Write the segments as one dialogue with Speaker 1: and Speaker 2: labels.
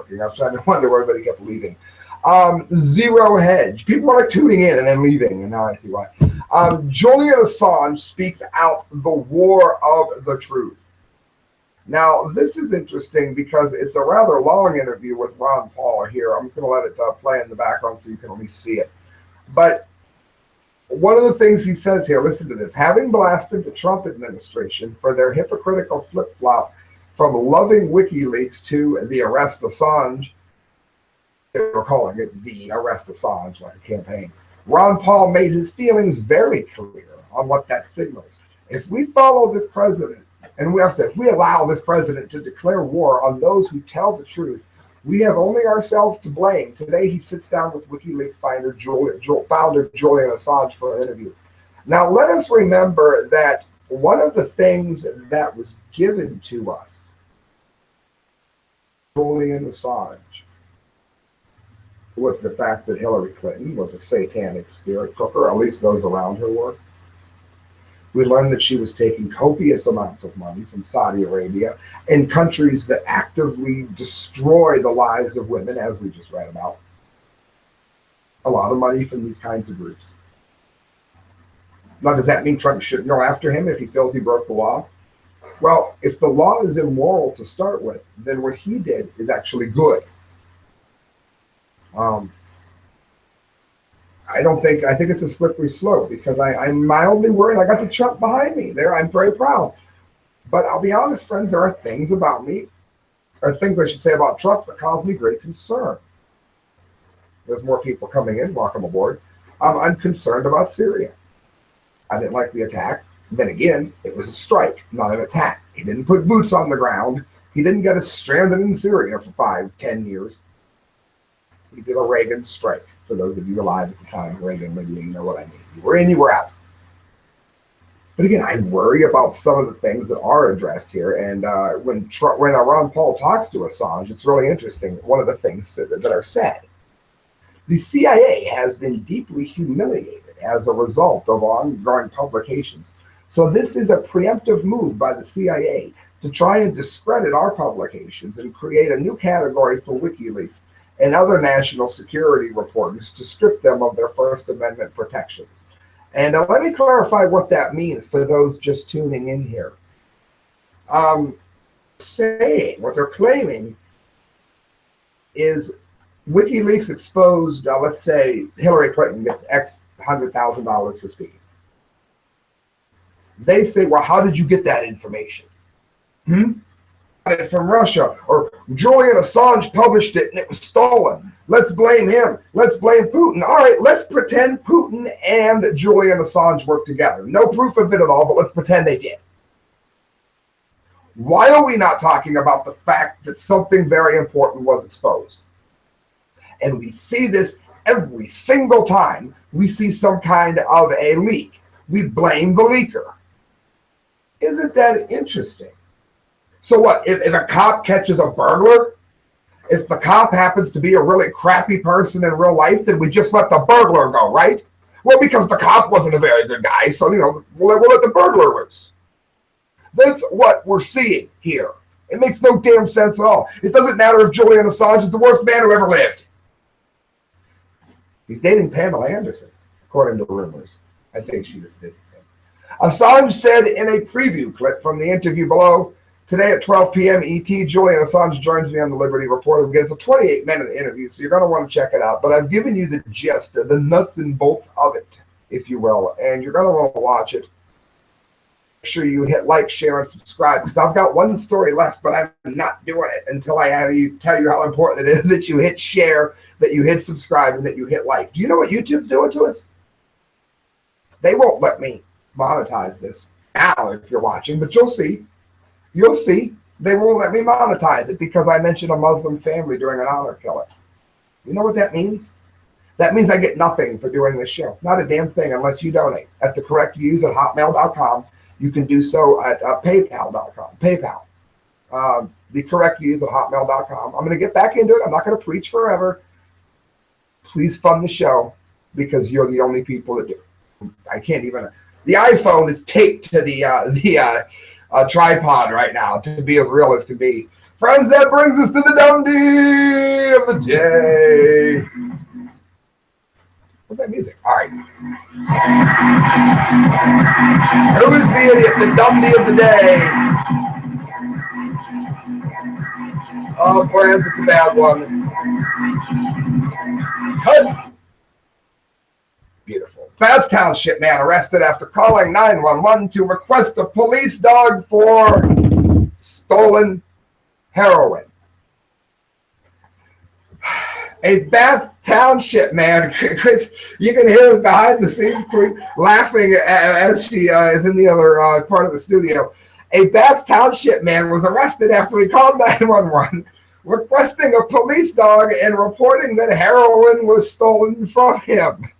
Speaker 1: working. I was trying to wonder where everybody kept leaving. Zero Hedge. People are like tuning in and then leaving, and now I see why. Julian Assange speaks out the war of the truth. Now, this is interesting because it's a rather long interview with Ron Paul here. I'm just going to let it play in the background so you can at least see it. But one of the things he says here, listen to this, having blasted the Trump administration for their hypocritical flip-flop from loving WikiLeaks to the arrest Assange, they were calling it the arrest Assange, like a campaign, Ron Paul made his feelings very clear on what that signals. If we follow this president, and if we allow this president to declare war on those who tell the truth, we have only ourselves to blame. Today, he sits down with WikiLeaks founder Julian Assange for an interview. Now, let us remember that one of the things that was given to us, Julian Assange, was the fact that Hillary Clinton was a satanic spirit cooker, at least those around her were. We learned that she was taking copious amounts of money from Saudi Arabia in countries that actively destroy the lives of women, as we just read about. A lot of money from these kinds of groups. Now, does that mean Trump shouldn't go after him if he feels he broke the law? Well, if the law is immoral to start with, then what he did is actually good. I think it's a slippery slope because I'm mildly worried. I got the Trump behind me there. I'm very proud. But I'll be honest, friends, there are things about me, or things I should say about Trump that cause me great concern. There's more people coming in. Welcome aboard. I'm concerned about Syria. I didn't like the attack. Then again, it was a strike, not an attack. He didn't put boots on the ground. He didn't get us stranded in Syria for 5-10 years. He did a Reagan strike. For those of you alive at the time, Reagan, maybe you know what I mean. You were in, you were out. But again, I worry about some of the things that are addressed here. And when Ron Paul talks to Assange, it's really interesting. One of the things that are said. The CIA has been deeply humiliated as a result of ongoing publications. So this is a preemptive move by the CIA to try and discredit our publications and create a new category for WikiLeaks and other national security reporters to strip them of their First Amendment protections. And let me clarify what that means for those just tuning in here. What they're claiming is WikiLeaks exposed, let's say Hillary Clinton gets X $100,000 for speaking. They say, well, how did you get that information? It from Russia, or Julian Assange published it and it was stolen. Let's blame him. Let's blame Putin. All right, let's pretend Putin and Julian Assange worked together. No proof of it at all, but let's pretend they did. Why are we not talking about the fact that something very important was exposed? And we see this every single time we see some kind of a leak. We blame the leaker. Isn't that interesting? So what, if a cop catches a burglar, if the cop happens to be a really crappy person in real life, then we just let the burglar go, right? Well, because the cop wasn't a very good guy, so, we'll let the burglar loose. That's what we're seeing here. It makes no damn sense at all. It doesn't matter if Julian Assange is the worst man who ever lived. He's dating Pamela Anderson, according to rumors. I think she just visits him. Assange said in a preview clip from the interview below, today at 12 p.m. ET, Julian Assange joins me on the Liberty Report. Again, it's a 28-minute interview, so you're going to want to check it out. But I've given you the gist, the nuts and bolts of it, if you will, and you're going to want to watch it. Make sure you hit like, share, and subscribe, because I've got one story left, but I'm not doing it until I tell you how important it is that you hit share, that you hit subscribe, and that you hit like. Do you know what YouTube's doing to us? They won't let me monetize this now if you're watching, but you'll see. You'll see. They won't let me monetize it because I mentioned a Muslim family during an honor killing. You know what that means? That means I get nothing for doing this show. Not a damn thing unless you donate at thecorrectviews@hotmail.com. You can do so at paypal.com. PayPal. Thecorrectviews@hotmail.com. I'm going to get back into it. I'm not going to preach forever. Please fund the show because you're the only people that do. I can't even. The iPhone is taped to the tripod right now to be as real as can be. Friends, that brings us to the dumbdee. of the day. What's that music? All right. Who is the idiot? The dumbdee of the day. Oh, friends, it's a bad one. Cut. Beautiful. Bath Township man arrested after calling 911 to request a police dog for stolen heroin. A Bath Township man, Chris, you can hear behind the scenes laughing as she is in the other part of the studio. A Bath Township man was arrested after he called 911 requesting a police dog and reporting that heroin was stolen from him.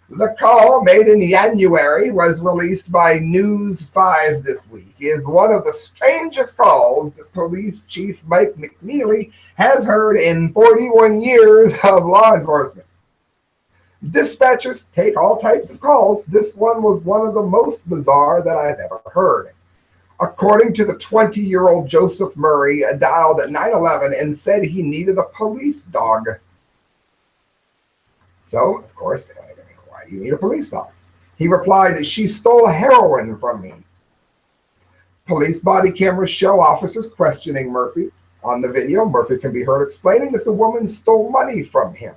Speaker 1: The call, made in January, was released by News 5 this week, is one of the strangest calls that Police Chief Mike McNeely has heard in 41 years of law enforcement. Dispatchers take all types of calls. This one was one of the most bizarre that I've ever heard. According to the 20-year-old Joseph Murray, dialed at 911 and said he needed a police dog. So, of course, why do you need a police dog? He replied, she stole heroin from me. Police body cameras show officers questioning Murphy. On the video, Murphy can be heard explaining that the woman stole money from him.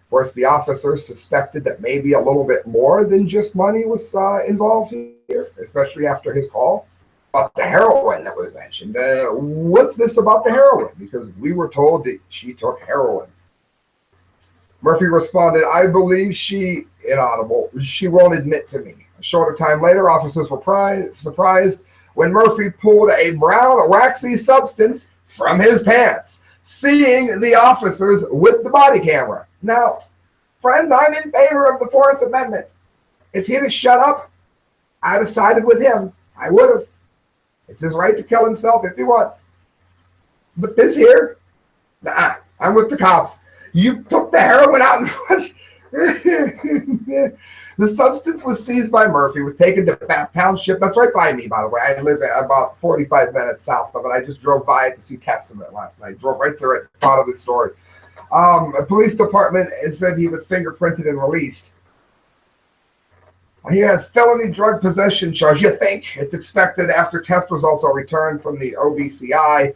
Speaker 1: Of course, the officers suspected that maybe a little bit more than just money was involved here, especially after his call about the heroin that was mentioned. What's this about the heroin? Because we were told that she took heroin. Murphy responded, I believe she, inaudible, she won't admit to me. A shorter time later, officers were surprised when Murphy pulled a brown, waxy substance from his pants, seeing the officers with the body camera. Now, friends, I'm in favor of the Fourth Amendment. If he'd have shut up, I'd have sided with him. I would have. It's his right to kill himself if he wants. But this here, nah, I'm with the cops. You took the heroin out and the substance was seized by Murphy, was taken to Bath Township. That's right by me, by the way. I live about 45 minutes south of it. I just drove by it to see Testament last night. Drove right through it, thought of the story. A police department said he was fingerprinted and released. He has felony drug possession charge. You think it's expected after test results are returned from the OBCI.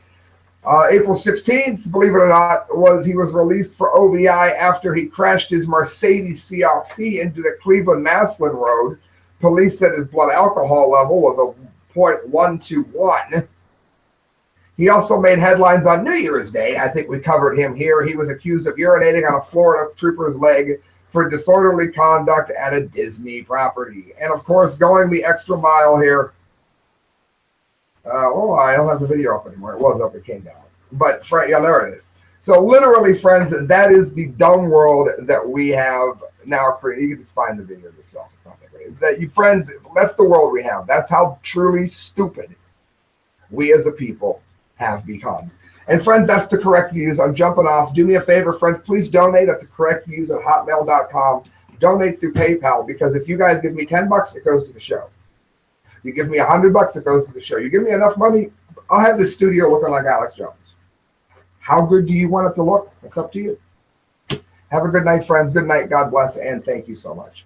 Speaker 1: April 16th, believe it or not, he was released for OBI after he crashed his Mercedes CLC into the Cleveland-Maslin Road. Police said his blood alcohol level was a .121. He also made headlines on New Year's Day. I think we covered him here. He was accused of urinating on a Florida trooper's leg for disorderly conduct at a Disney property. And, of course, going the extra mile here. I don't have the video up anymore. It was up, it came down. But, yeah, there it is. So, literally, friends, that is the dumb world that we have now created. You can just find the video yourself. It's not that great. That you, friends, that's the world we have. That's how truly stupid we as a people have become. And, friends, that's the correct views. I'm jumping off. Do me a favor, friends. Please donate at thecorrectviews@hotmail.com. Donate through PayPal, because if you guys give me $10, it goes to the show. You give me $100, it goes to the show. You give me enough money, I'll have this studio looking like Alex Jones. How good do you want it to look? It's up to you. Have a good night, friends. Good night. God bless, and thank you so much.